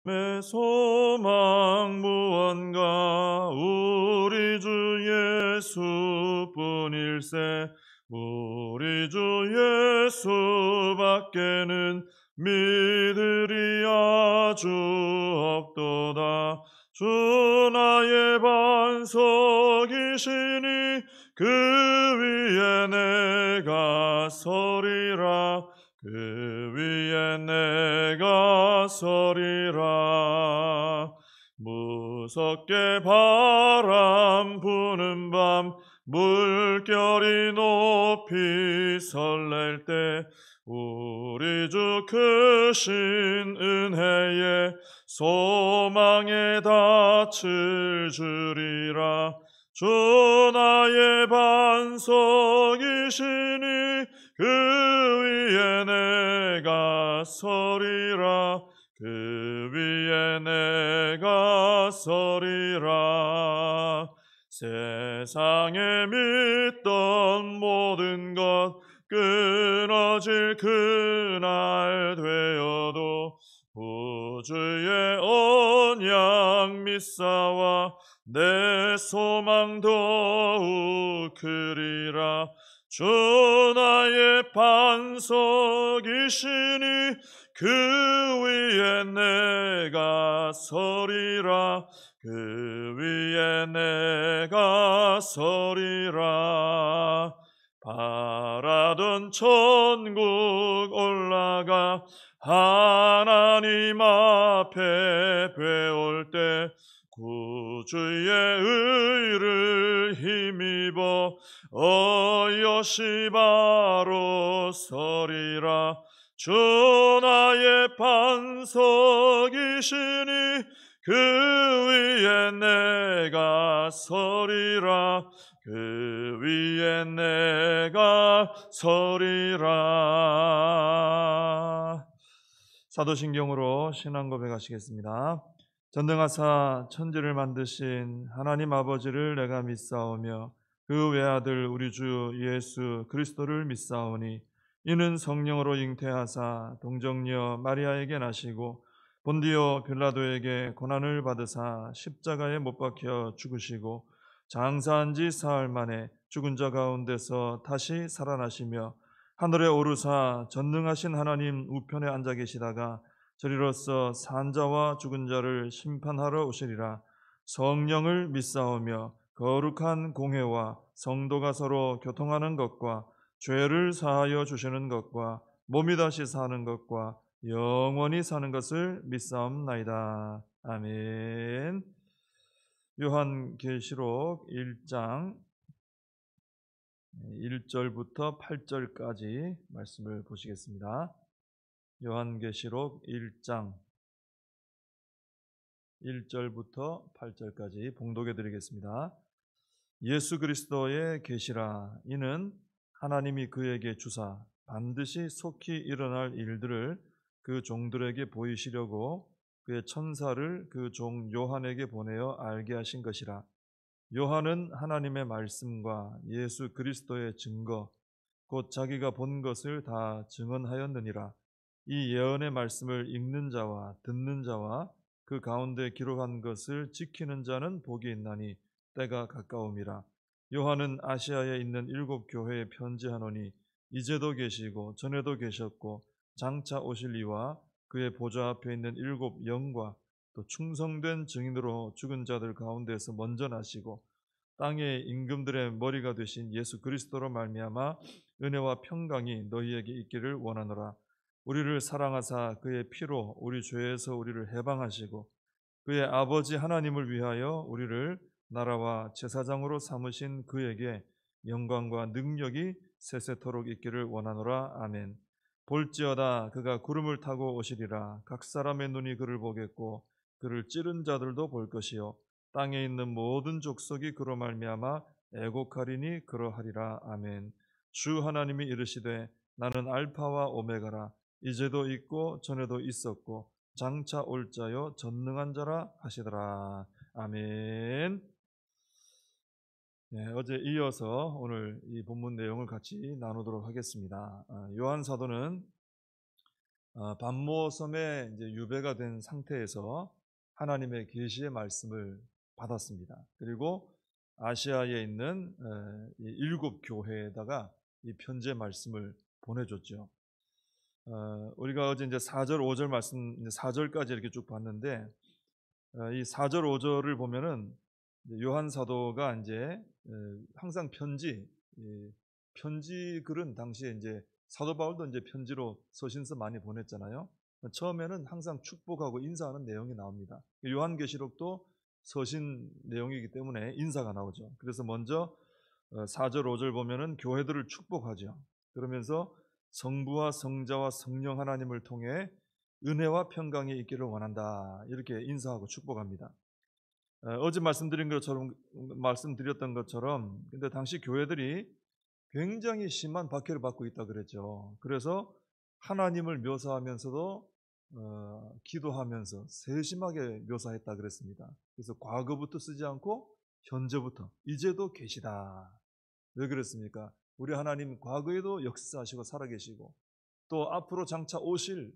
내 소망 무언가 우리 주 예수뿐일세. 우리 주 예수밖에는 믿으리 아주 없도다. 주 나의 반석이시니 그 위에 내가 서리라. 그 위에 내가 서리라. 무섭게 바람 부는 밤 물결이 높이 설렐 때 우리 주 크신 은혜에 소망에 닻을 주리라. 주 나의 반석이시니 그 위에 내가 서리라. 그 위에 내가 서리라. 세상에 믿던 모든 것 끊어질 그날 되어도 구주의 언약 믿사와 내 소망 더욱 크리라. 주 나의 반석이시니 그 위에 내가 서리라. 그 위에 내가 서리라. 바라던 천국 올라가 하나님 앞에 배울 때 구주의 의를 힘입어 어여시 바로 서리라. 주 나의 반석이시니 그 위에 내가 서리라. 그 위에 내가 서리라. 사도신경으로 신앙 고백하시겠습니다. 전능하사 천지를 만드신 하나님 아버지를 내가 믿사오며 그 외아들 우리 주 예수 그리스도를 믿사오니 이는 성령으로 잉태하사 동정녀 마리아에게 나시고 본디오 빌라도에게 고난을 받으사 십자가에 못 박혀 죽으시고 장사한 지 사흘 만에 죽은 자 가운데서 다시 살아나시며 하늘에 오르사 전능하신 하나님 우편에 앉아 계시다가 저리로서 산자와 죽은 자를 심판하러 오시리라. 성령을 믿사오며 거룩한 공회와 성도가 서로 교통하는 것과 죄를 사하여 주시는 것과 몸이 다시 사는 것과 영원히 사는 것을 믿사옵나이다. 아멘. 요한계시록 1장 1절부터 8절까지 말씀을 보시겠습니다. 요한계시록 1장 1절부터 8절까지 봉독해 드리겠습니다. 예수 그리스도의 계시라. 이는 하나님이 그에게 주사 반드시 속히 일어날 일들을 그 종들에게 보이시려고 그의 천사를 그 종 요한에게 보내어 알게 하신 것이라. 요한은 하나님의 말씀과 예수 그리스도의 증거 곧 자기가 본 것을 다 증언하였느니라. 이 예언의 말씀을 읽는 자와 듣는 자와 그 가운데 기록한 것을 지키는 자는 복이 있나니 때가 가까움이라. 요한은 아시아에 있는 7 교회에 편지하노니 이제도 계시고 전에도 계셨고 장차 오실 이와 그의 보좌 앞에 있는 7 영과 또 충성된 증인으로 죽은 자들 가운데서 먼저 나시고 땅의 임금들의 머리가 되신 예수 그리스도로 말미암아 은혜와 평강이 너희에게 있기를 원하노라. 우리를 사랑하사 그의 피로 우리 죄에서 우리를 해방하시고 그의 아버지 하나님을 위하여 우리를 나라와 제사장으로 삼으신 그에게 영광과 능력이 세세토록 있기를 원하노라. 아멘. 볼지어다 그가 구름을 타고 오시리라. 각 사람의 눈이 그를 보겠고 그를 찌른 자들도 볼 것이요 땅에 있는 모든 족속이 그로 말미암아 애곡하리니 그러하리라. 아멘. 주 하나님이 이르시되 나는 알파와 오메가라. 이제도 있고 전에도 있었고 장차 올 자요 전능한 자라 하시더라. 아멘. 네, 어제 이어서 오늘 이 본문 내용을 같이 나누도록 하겠습니다. 요한 사도는 반모섬에 이제 유배가 된 상태에서 하나님의 계시의 말씀을 받았습니다. 그리고 아시아에 있는 이 7 교회에다가 이 편지의 말씀을 보내줬죠. 우리가 어제 이제 4절, 5절 말씀, 4절까지 이렇게 쭉 봤는데, 이 4절, 5절을 보면은 요한 사도가 이제 항상 편지 글은 당시에 이제 사도 바울도 이제 편지로 서신서 많이 보냈잖아요. 처음에는 항상 축복하고 인사하는 내용이 나옵니다. 요한계시록도 서신 내용이기 때문에 인사가 나오죠. 그래서 먼저 4절, 5절 보면은 교회들을 축복하죠. 그러면서 성부와 성자와 성령 하나님을 통해 은혜와 평강이 있기를 원한다, 이렇게 인사하고 축복합니다. 어제 말씀드렸던 것처럼 근데 당시 교회들이 굉장히 심한 박해를 받고 있다 그랬죠. 그래서 하나님을 묘사하면서도 기도하면서 세심하게 묘사했다 그랬습니다. 그래서 과거부터 쓰지 않고 현재부터 이제도 계시다. 왜 그랬습니까? 우리 하나님 과거에도 역사하시고 살아계시고 또 앞으로 장차 오실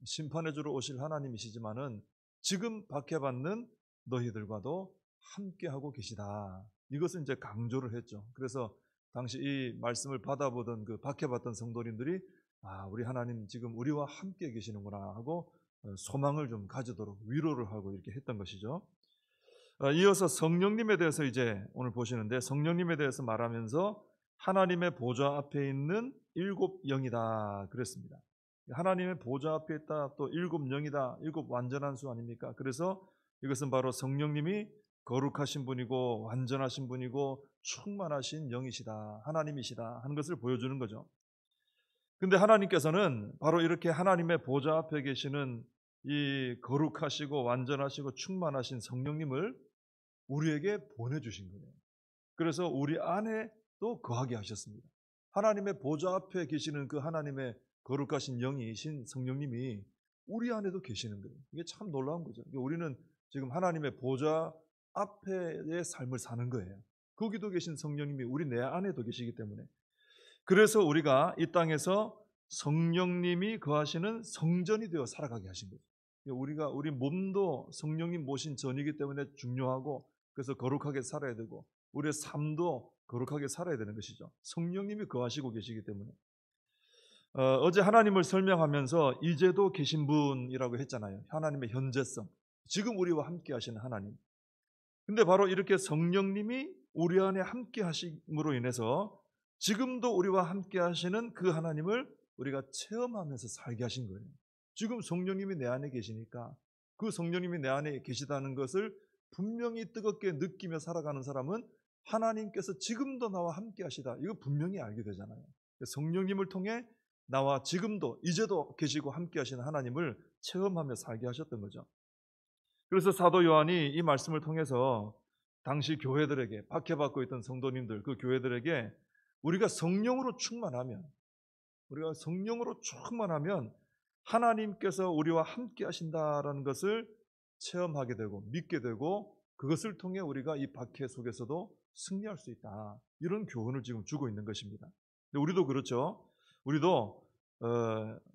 심판해 주러 오실 하나님이시지만은 지금 박해받는 너희들과도 함께하고 계시다. 이것을 이제 강조를 했죠. 그래서 당시 이 말씀을 받아보던 그 박해받던 성도님들이 우리 하나님 지금 우리와 함께 계시는구나 하고 소망을 좀 가지도록 위로를 하고 이렇게 했던 것이죠. 이어서 성령님에 대해서 이제 오늘 보시는데, 성령님에 대해서 말하면서 하나님의 보좌 앞에 있는 7 영이다 그랬습니다. 하나님의 보좌 앞에 있다, 또 7 영이다, 7 완전한 수 아닙니까? 그래서 이것은 바로 성령님이 거룩하신 분이고 완전하신 분이고 충만하신 영이시다, 하나님이시다 하는 것을 보여주는 거죠. 근데 하나님께서는 바로 이렇게 하나님의 보좌 앞에 계시는 이 거룩하시고 완전하시고 충만하신 성령님을 우리에게 보내주신 거예요. 그래서 우리 안에 또 거하게 하셨습니다. 하나님의 보좌 앞에 계시는 그 하나님의 거룩하신 영이신 성령님이 우리 안에도 계시는 거예요. 이게 참 놀라운 거죠. 우리는 지금 하나님의 보좌 앞에의 삶을 사는 거예요. 거기도 계신 성령님이 우리 내 안에도 계시기 때문에, 그래서 우리가 이 땅에서 성령님이 거하시는 성전이 되어 살아가게 하신 거죠. 우리 몸도 성령님 모신 전이기 때문에 중요하고, 그래서 거룩하게 살아야 되고 우리의 삶도 거룩하게 살아야 되는 것이죠. 성령님이 거하시고 계시기 때문에. 어제 하나님을 설명하면서 이제도 계신 분이라고 했잖아요. 하나님의 현재성, 지금 우리와 함께 하시는 하나님. 근데 바로 이렇게 성령님이 우리 안에 함께 하심으로 인해서 지금도 우리와 함께 하시는 그 하나님을 우리가 체험하면서 살게 하신 거예요. 지금 성령님이 내 안에 계시니까 그 성령님이 내 안에 계시다는 것을 분명히 뜨겁게 느끼며 살아가는 사람은 하나님께서 지금도 나와 함께 하시다, 이거 분명히 알게 되잖아요. 성령님을 통해 나와 지금도 이제도 계시고 함께 하시는 하나님을 체험하며 살게 하셨던 거죠. 그래서 사도 요한이 이 말씀을 통해서 당시 교회들에게, 박해받고 있던 성도님들, 그 교회들에게 우리가 성령으로 충만하면 하나님께서 우리와 함께 하신다라는 것을 체험하게 되고 믿게 되고, 그것을 통해 우리가 이 박해 속에서도 승리할 수 있다, 이런 교훈을 지금 주고 있는 것입니다. 근데 우리도 그렇죠. 우리도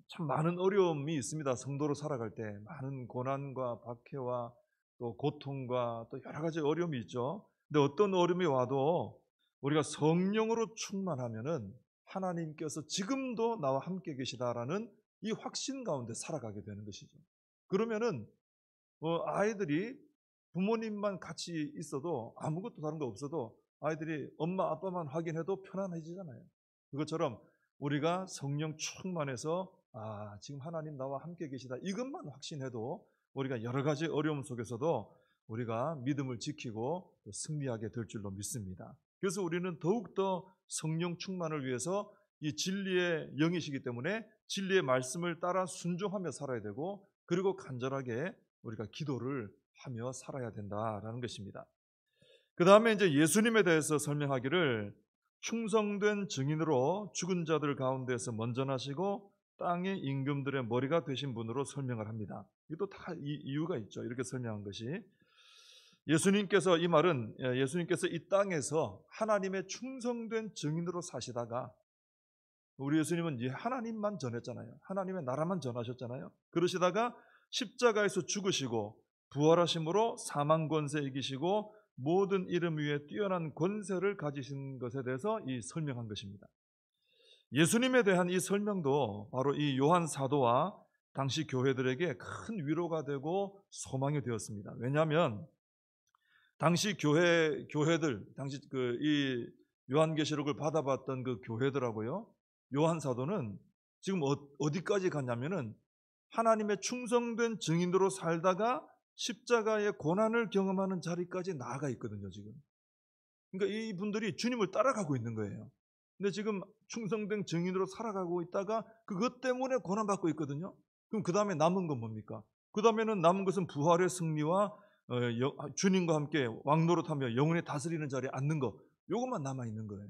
참 많은 어려움이 있습니다. 성도로 살아갈 때 많은 고난과 박해와 또 고통과 또 여러 가지 어려움이 있죠. 근데 어떤 어려움이 와도 우리가 성령으로 충만하면은 하나님께서 지금도 나와 함께 계시다라는 이 확신 가운데 살아가게 되는 것이죠. 그러면은 아이들이 부모님만 같이 있어도 아무것도 다른 거 없어도 아이들이 엄마 아빠만 확인해도 편안해지잖아요. 그것처럼 우리가 성령 충만해서 지금 하나님 나와 함께 계시다, 이것만 확신해도 우리가 여러 가지 어려움 속에서도 우리가 믿음을 지키고 승리하게 될 줄로 믿습니다. 그래서 우리는 더욱더 성령 충만을 위해서 이 진리의 영이시기 때문에 진리의 말씀을 따라 순종하며 살아야 되고, 그리고 간절하게 우리가 기도를 하며 살아야 된다라는 것입니다. 그 다음에 이제 예수님에 대해서 설명하기를 충성된 증인으로 죽은 자들 가운데서 먼저 나시고 땅의 임금들의 머리가 되신 분으로 설명을 합니다. 이것도 다 이유가 있죠. 이렇게 설명한 것이, 예수님께서 이 땅에서 하나님의 충성된 증인으로 사시다가 우리 예수님은 이 하나님만 전했잖아요. 하나님의 나라만 전하셨잖아요. 그러시다가 십자가에서 죽으시고 부활하심으로 사망 권세 이기시고 모든 이름 위에 뛰어난 권세를 가지신 것에 대해서 이 설명한 것입니다. 예수님에 대한 이 설명도 바로 이 요한 사도와 당시 교회들에게 큰 위로가 되고 소망이 되었습니다. 왜냐하면 당시 교회들, 당시 이 요한계시록을 받아봤던 그 교회들하고요, 요한 사도는 지금 어디까지 갔냐면은 하나님의 충성된 증인으로 살다가 십자가의 고난을 경험하는 자리까지 나아가 있거든요, 지금. 그러니까 이분들이 주님을 따라가고 있는 거예요. 근데 지금 충성된 증인으로 살아가고 있다가 그것 때문에 고난받고 있거든요. 그럼 그 다음에 남은 건 뭡니까? 그 다음에는 남은 것은 부활의 승리와 주님과 함께 왕노릇하며 영원히 다스리는 자리에 앉는 것, 요것만 남아 있는 거예요.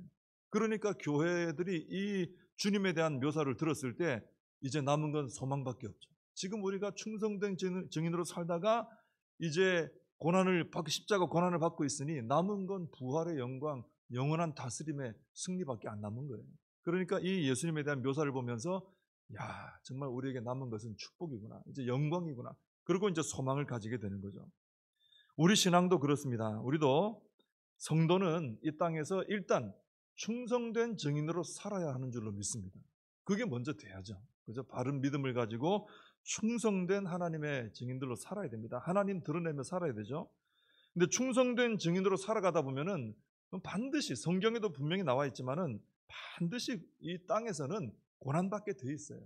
그러니까 교회들이 이 주님에 대한 묘사를 들었을 때 이제 남은 건 소망밖에 없죠. 지금 우리가 충성된 증인으로 살다가 이제 십자가 고난을 받고 있으니 남은 건 부활의 영광, 영원한 다스림의 승리밖에 안 남은 거예요. 그러니까 이 예수님에 대한 묘사를 보면서 야, 정말 우리에게 남은 것은 축복이구나, 이제 영광이구나, 그리고 이제 소망을 가지게 되는 거죠. 우리 신앙도 그렇습니다. 우리도 성도는 이 땅에서 일단 충성된 증인으로 살아야 하는 줄로 믿습니다. 그게 먼저 돼야죠. 그죠? 바른 믿음을 가지고 충성된 하나님의 증인들로 살아야 됩니다. 하나님 드러내며 살아야 되죠. 근데 충성된 증인으로 살아가다 보면은 반드시, 성경에도 분명히 나와 있지만은 반드시 이 땅에서는 고난받게 돼 있어요.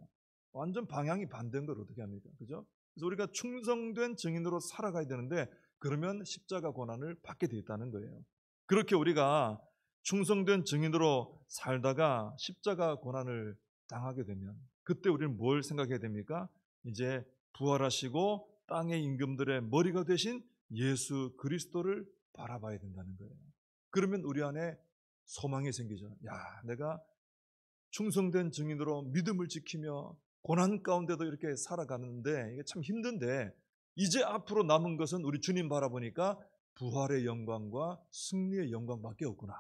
완전 방향이 반대인 걸 어떻게 합니까? 그죠? 그래서 우리가 충성된 증인으로 살아가야 되는데 그러면 십자가 고난을 받게 돼 있다는 거예요. 그렇게 우리가 충성된 증인으로 살다가 십자가 고난을 당하게 되면 그때 우리는 뭘 생각해야 됩니까? 이제 부활하시고 땅의 임금들의 머리가 되신 예수 그리스도를 바라봐야 된다는 거예요. 그러면 우리 안에 소망이 생기죠. 야, 내가 충성된 증인으로 믿음을 지키며 고난 가운데도 이렇게 살아가는데 이게 참 힘든데 이제 앞으로 남은 것은 우리 주님 바라보니까 부활의 영광과 승리의 영광밖에 없구나.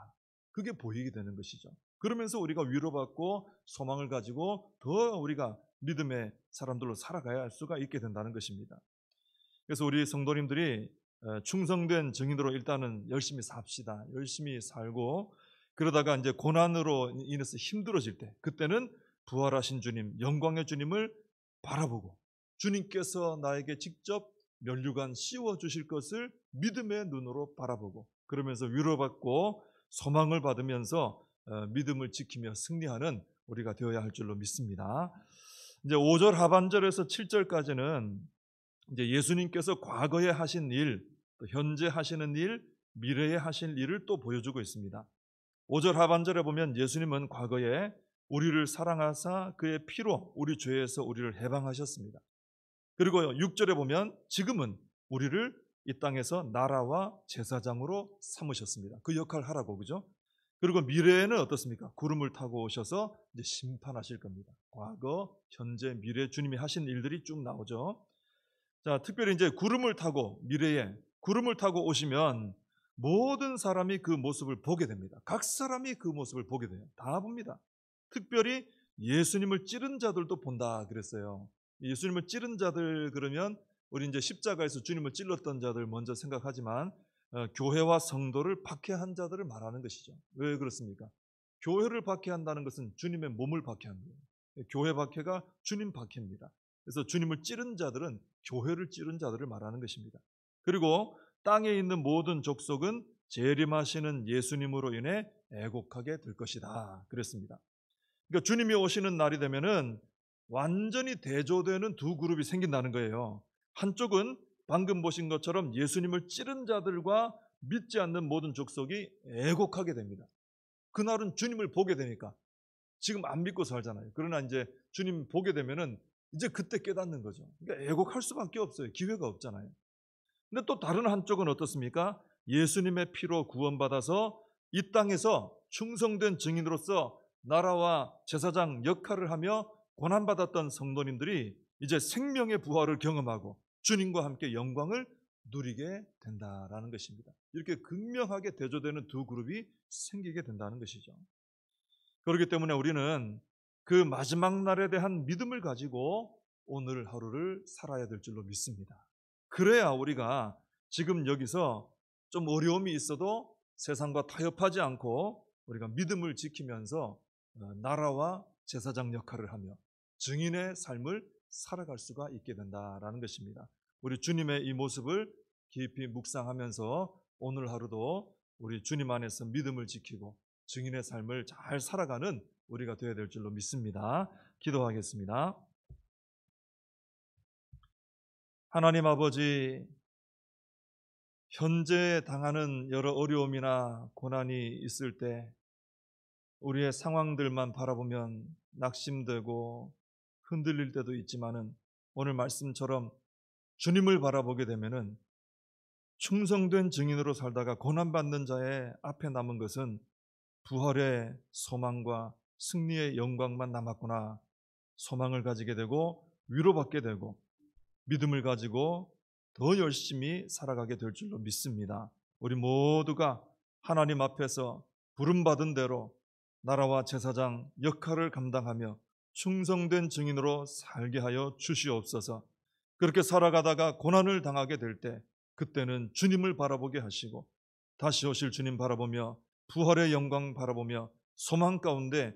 그게 보이게 되는 것이죠. 그러면서 우리가 위로받고 소망을 가지고 더 우리가 믿음의 사람들로 살아가야 할 수가 있게 된다는 것입니다. 그래서 우리 성도님들이 충성된 증인으로 일단은 열심히 삽시다. 열심히 살고 그러다가 이제 고난으로 인해서 힘들어질 때 그때는 부활하신 주님, 영광의 주님을 바라보고 주님께서 나에게 직접 면류관 씌워 주실 것을 믿음의 눈으로 바라보고 그러면서 위로받고 소망을 받으면서 믿음을 지키며 승리하는 우리가 되어야 할 줄로 믿습니다. 이제 5절 하반절에서 7절까지는 이제 예수님께서 과거에 하신 일, 또 현재 하시는 일, 미래에 하실 일을 또 보여주고 있습니다. 5절 하반절에 보면 예수님은 과거에 우리를 사랑하사 그의 피로 우리 죄에서 우리를 해방하셨습니다. 그리고 6절에 보면 지금은 우리를 이 땅에서 나라와 제사장으로 삼으셨습니다. 그 역할을 하라고, 그죠? 그리고 미래에는 어떻습니까? 구름을 타고 오셔서 이제 심판하실 겁니다. 과거, 현재, 미래 주님이 하신 일들이 쭉 나오죠. 자, 특별히 이제 미래에 구름을 타고 오시면 모든 사람이 그 모습을 보게 됩니다. 각 사람이 그 모습을 보게 돼요. 다 봅니다. 특별히 예수님을 찌른 자들도 본다 그랬어요. 예수님을 찌른 자들 그러면 우리 이제 십자가에서 주님을 찔렀던 자들 먼저 생각하지만 교회와 성도를 박해한 자들을 말하는 것이죠. 왜 그렇습니까? 교회를 박해한다는 것은 주님의 몸을 박해한 거예요. 교회 박해가 주님 박해입니다. 그래서 주님을 찌른 자들은 교회를 찌른 자들을 말하는 것입니다. 그리고 땅에 있는 모든 족속은 재림하시는 예수님으로 인해 애곡하게 될 것이다 그랬습니다. 그러니까 주님이 오시는 날이 되면은 완전히 대조되는 두 그룹이 생긴다는 거예요. 한쪽은 방금 보신 것처럼 예수님을 찌른 자들과 믿지 않는 모든 족속이 애곡하게 됩니다. 그날은 주님을 보게 되니까 지금 안 믿고 살잖아요. 그러나 이제 주님 보게 되면은 이제 그때 깨닫는 거죠. 그러니까 애곡할 수밖에 없어요. 기회가 없잖아요. 근데 또 다른 한쪽은 어떻습니까? 예수님의 피로 구원받아서 이 땅에서 충성된 증인으로서 나라와 제사장 역할을 하며 고난받았던 성도님들이 이제 생명의 부활을 경험하고 주님과 함께 영광을 누리게 된다라는 것입니다. 이렇게 극명하게 대조되는 두 그룹이 생기게 된다는 것이죠. 그렇기 때문에 우리는 그 마지막 날에 대한 믿음을 가지고 오늘 하루를 살아야 될 줄로 믿습니다. 그래야 우리가 지금 여기서 좀 어려움이 있어도 세상과 타협하지 않고 우리가 믿음을 지키면서 나라와 제사장 역할을 하며 증인의 삶을 살아갈 수가 있게 된다라는 것입니다. 우리 주님의 이 모습을 깊이 묵상하면서 오늘 하루도 우리 주님 안에서 믿음을 지키고 증인의 삶을 잘 살아가는 우리가 되어야 될 줄로 믿습니다. 기도하겠습니다. 하나님 아버지, 현재 당하는 여러 어려움이나 고난이 있을 때 우리의 상황들만 바라보면 낙심되고 흔들릴 때도 있지만은 오늘 말씀처럼 주님을 바라보게 되면은 충성된 증인으로 살다가 고난받는 자의 앞에 남은 것은 부활의 소망과 승리의 영광만 남았구나. 소망을 가지게 되고 위로받게 되고 믿음을 가지고 더 열심히 살아가게 될 줄로 믿습니다. 우리 모두가 하나님 앞에서 부름받은 대로 나라와 제사장 역할을 감당하며 충성된 증인으로 살게 하여 주시옵소서. 그렇게 살아가다가 고난을 당하게 될 때 그때는 주님을 바라보게 하시고 다시 오실 주님 바라보며 부활의 영광 바라보며 소망 가운데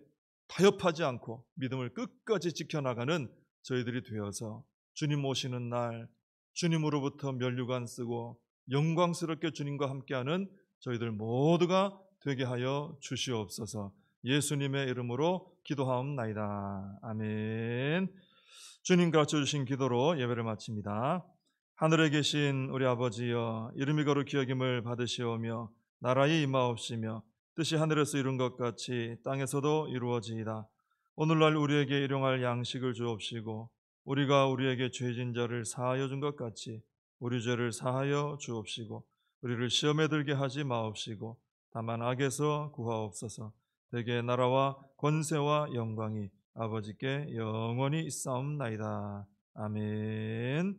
타협하지 않고 믿음을 끝까지 지켜나가는 저희들이 되어서 주님 오시는 날 주님으로부터 면류관 쓰고 영광스럽게 주님과 함께하는 저희들 모두가 되게 하여 주시옵소서. 예수님의 이름으로 기도하옵나이다. 아멘. 주님 가르쳐주신 기도로 예배를 마칩니다. 하늘에 계신 우리 아버지여, 이름이 거룩히 여김을 받으시오며 나라의 임하옵시며 뜻이 하늘에서 이룬 것 같이 땅에서도 이루어지이다. 오늘날 우리에게 일용할 양식을 주옵시고 우리가 우리에게 죄진 자를 사하여 준 것 같이 우리 죄를 사하여 주옵시고 우리를 시험에 들게 하지 마옵시고 다만 악에서 구하옵소서. 대개 나라와 권세와 영광이 아버지께 영원히 있사옵나이다. 아멘.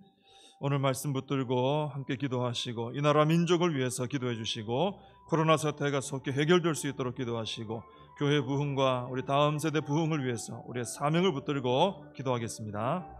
오늘 말씀 붙들고 함께 기도하시고 이 나라 민족을 위해서 기도해 주시고 코로나 사태가 속히 해결될 수 있도록 기도하시고 교회 부흥과 우리 다음 세대 부흥을 위해서 우리의 사명을 붙들고 기도하겠습니다.